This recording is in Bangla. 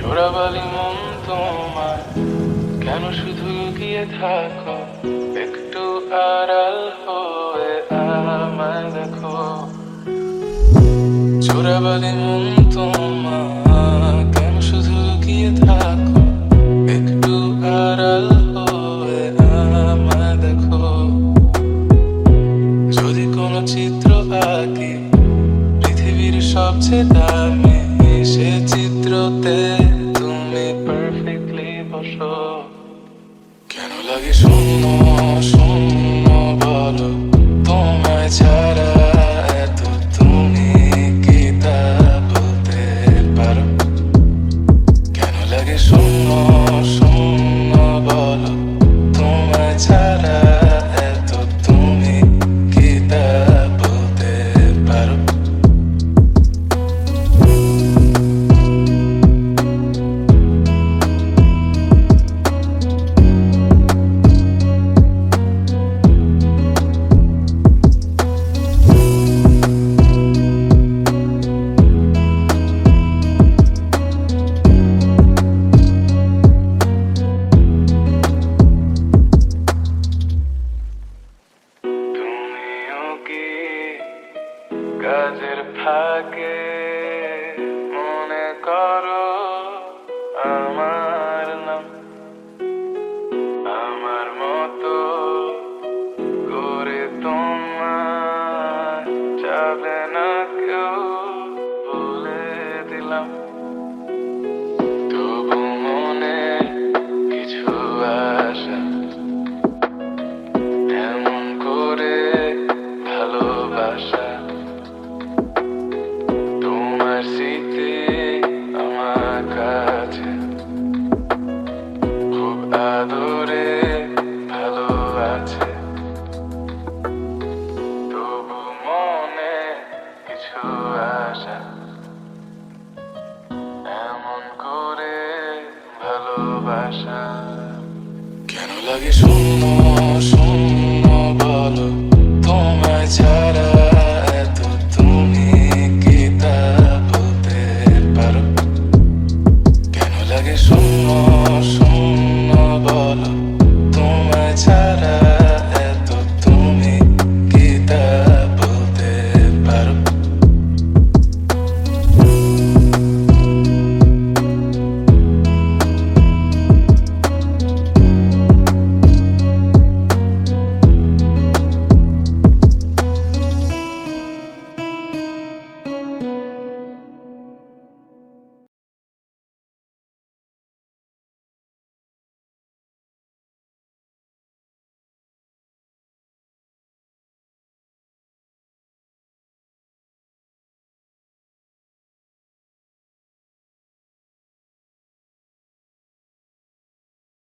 চোরাবালি মন তোমার কেন শুধু গিয়ে থাকো, একটু আড়াল হয়ে আমায় দেখো। চোরাবালি মন তোমার কেন শুধু গিয়ে থাকো, একটু আড়াল হয়ে আমায় দেখো। যদি কোনো চিত্র আঁকি পৃথিবীর সবচেয়ে দামি, সে চিত্রতে তুমি পারফেক্টলি বসো। কেন লাগে শূন্য শূন্য বলো, তোমায় ছাড়া এত তুমি কি তা বলতে পারো? কেন লাগে শূন্য শূন্য বলো, তোমায় ছাড়া এত তুমি কি তা বলতে পারো? কাজের ফাঁকে মনে করো আমার নাম, আমার মতো করে তোমার যাবে না কেউ বলে দিলাম। তবু মনে কিছু আশা, এমন করে ভালোবাসা। তোমার স্মৃতি আমার কাছে খুব আদরে ভালো আছে। তবু মনে কিছু আশা, এমন করে ভালোবাসা। কেন লাগে